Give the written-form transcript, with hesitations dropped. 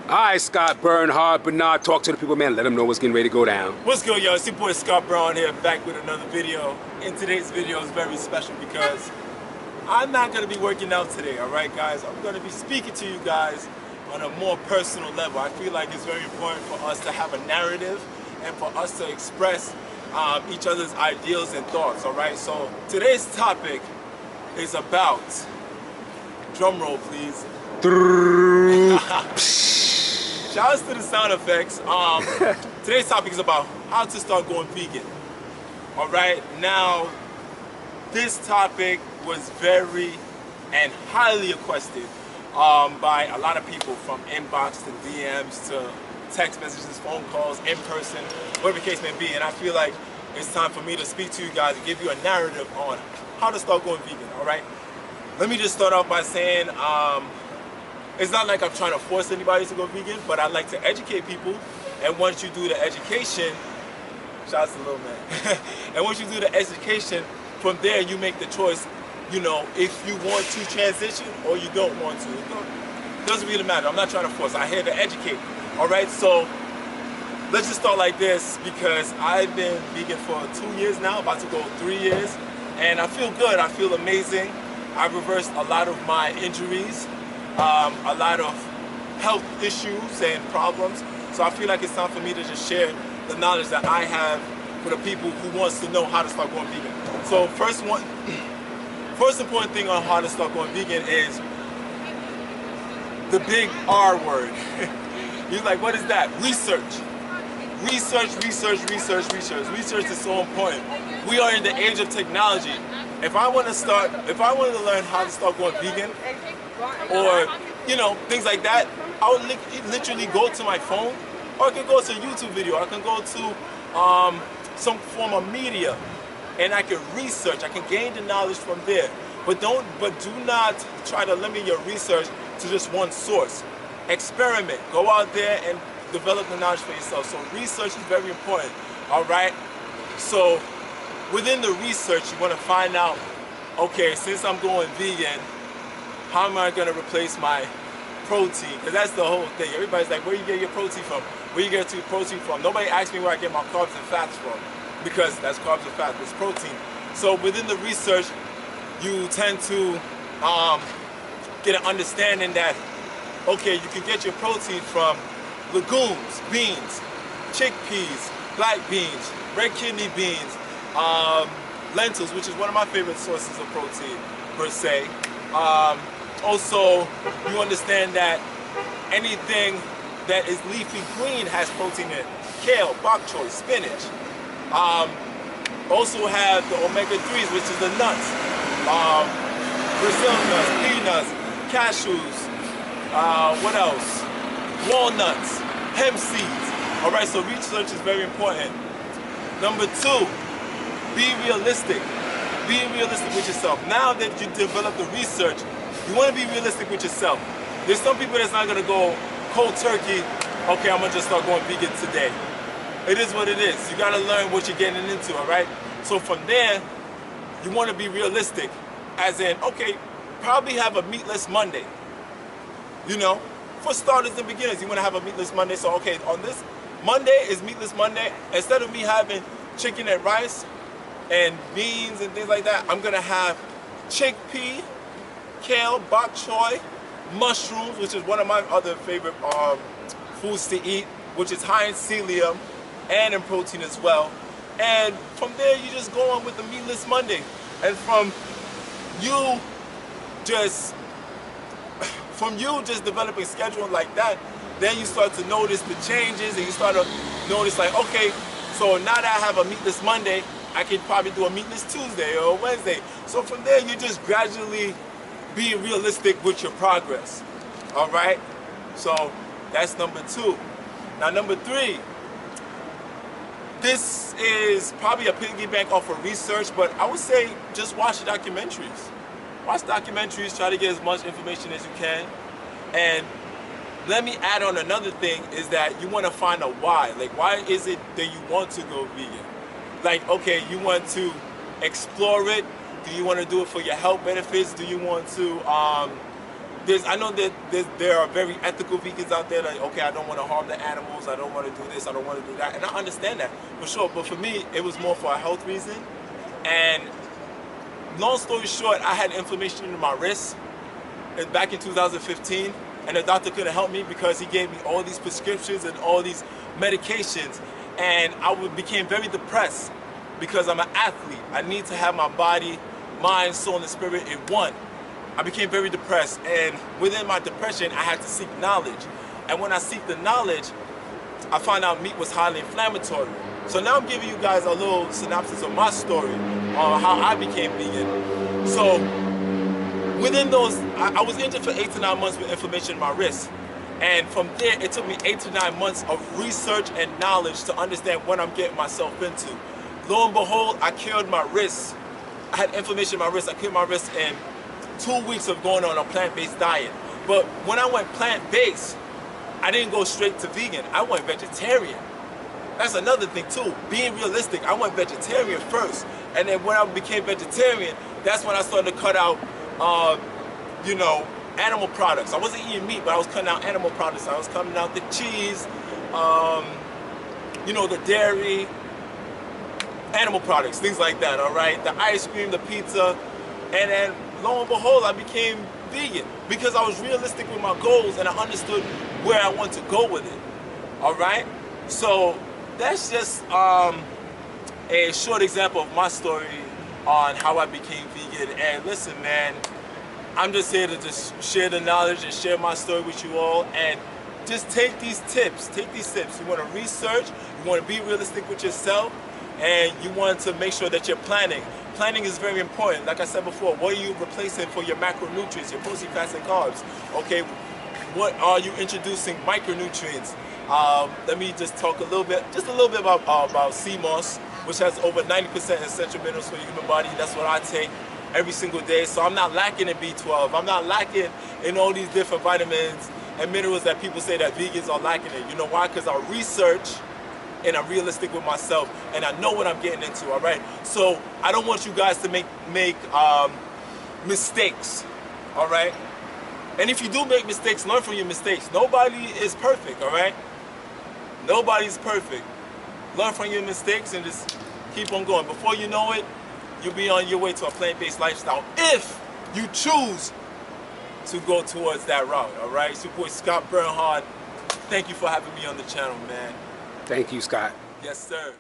Alright, Scott, Bernhard, talk to the people, man. Let them know what's getting ready to go down. What's good, y'all? It's your boy Scott Brown here, back with another video. And today's video is very special because I'm not going to be working out today, alright guys? I'm going to be speaking to you guys on a more personal level. I feel like it's very important for us to have a narrative and for us to express each other's ideals and thoughts, alright? So today's topic is about, drum roll please. Shout out to the sound effects. Today's topic is about how to start going vegan. Alright, now this topic was very and highly requested by a lot of people, from inbox to DMs to text messages, phone calls, in person, whatever the case may be. And I feel like it's time for me to speak to you guys and give you a narrative on how to start going vegan. Alright, let me just start off by saying it's not like I'm trying to force anybody to go vegan, but I like to educate people. And once you do the education, shout out to Lil Man. And once you do the education, from there you make the choice, you know, if you want to transition or you don't want to. It doesn't really matter. I'm not trying to force. I'm here to educate. Alright, so let's just start like this, because I've been vegan for 2 years now, about to go 3 years. And I feel good. I feel amazing. I've reversed a lot of my injuries. A lot of health issues and problems, so I feel like it's time for me to just share the knowledge that I have with the people who wants to know how to start going vegan. So first important thing on how to start going vegan is the big R word. You're like, what is that? Research. Research is so important. We are in the age of technology. If I wanted to learn how to start going vegan, or you know, things like that, I would literally go to my phone, or I can go to a YouTube video, I can go to some form of media, and I can research. I can gain the knowledge from there. But do not try to limit your research to just one source. Experiment. Go out there and develop the knowledge for yourself. So research is very important. All right. So within the research, you want to find out, okay, since I'm going vegan, how am I going to replace my protein? Because that's the whole thing. Everybody's like, where you get your protein from? Where you get your protein from? Nobody asks me where I get my carbs and fats from, because that's carbs and fats, it's protein. So within the research, you tend to get an understanding that, okay, you can get your protein from legumes, beans, chickpeas, black beans, red kidney beans, lentils, which is one of my favorite sources of protein per se. Also, you understand that anything that is leafy green has protein in it. Kale, bok choy, spinach. Also have the omega-3s, which is the nuts. Brazil nuts, peanuts, cashews, what else? Walnuts, hemp seeds. Alright, so research is very important. Number 2, be realistic. Be realistic with yourself. Now that you develop the research, you want to be realistic with yourself. There's some people that's not going to go cold turkey, okay, I'm going to just start going vegan today. It is what it is. You got to learn what you're getting into, alright? So from there, you want to be realistic. As in, okay, probably have a meatless Monday. You know, for starters and beginners, you want to have a meatless Monday. So, okay, on this Monday is meatless Monday. Instead of me having chicken and rice and beans and things like that, I'm gonna have chickpea, kale, bok choy, mushrooms, which is one of my other favorite foods to eat, which is high in psyllium and in protein as well. And from there, you just go on with the meatless Monday. And from you just developing a schedule like that, then you start to notice the changes, and you start to notice like, okay, so now that I have a meatless Monday, I can probably do a meatless Tuesday or Wednesday. So from there, you just gradually be realistic with your progress. All right? So that's number 2. Now number 3, this is probably a piggyback off of research, but I would say just watch the documentaries. Watch documentaries, try to get as much information as you can. And let me add on another thing, is that you want to find a why. Like, why is it that you want to go vegan? Like, okay, you want to explore it. Do you want to do it for your health benefits? Do you want to I know that there are very ethical vegans out there that, okay, I don't want to harm the animals, I don't want to do this, I don't want to do that, and I understand that for sure. But for me, it was more for a health reason. And long story short, I had inflammation in my wrist back in 2015, and the doctor couldn't help me because he gave me all these prescriptions and all these medications, and I became very depressed because I'm an athlete. I need to have my body, mind, soul, and spirit in one. I became very depressed, and within my depression, I had to seek knowledge. And when I seek the knowledge, I found out meat was highly inflammatory. So now I'm giving you guys a little synopsis of my story on how I became vegan. So within those, I was injured for 8 to 9 months with inflammation in my wrist. And from there, it took me 8 to 9 months of research and knowledge to understand what I'm getting myself into. Lo and behold, I cured my wrist. I had inflammation in my wrist. I cured my wrist in 2 weeks of going on a plant-based diet. But when I went plant-based, I didn't go straight to vegan. I went vegetarian. That's another thing too. Being realistic, I went vegetarian first. And then when I became vegetarian, that's when I started to cut out, you know, animal products. I wasn't eating meat, but I was cutting out animal products. I was cutting out the cheese, you know, the dairy, animal products, things like that, all right? The ice cream, the pizza, and then lo and behold, I became vegan because I was realistic with my goals and I understood where I want to go with it, all right? So that's just a short example of my story on how I became vegan. And listen, man, I'm just here to just share the knowledge and share my story with you all, and just take these tips, You want to research, you want to be realistic with yourself, and you want to make sure that you're planning. Planning is very important. Like I said before, what are you replacing for your macronutrients, your protein, fats, and carbs? Okay, what are you introducing micronutrients? Let me just talk a little bit about sea moss, which has over 90% essential minerals for the human body. That's what I take every single day. So I'm not lacking in B12. I'm not lacking in all these different vitamins and minerals that people say that vegans are lacking in. You know why? Because I research and I'm realistic with myself, and I know what I'm getting into, all right? So I don't want you guys to make mistakes, all right? And if you do make mistakes, learn from your mistakes. Nobody is perfect, all right? Nobody's perfect. Learn from your mistakes and just keep on going. Before you know it, you'll be on your way to a plant-based lifestyle if you choose to go towards that route, all right? It's your boy Scott Burnhard. Thank you for having me on the channel, man. Thank you, Scott. Yes, sir.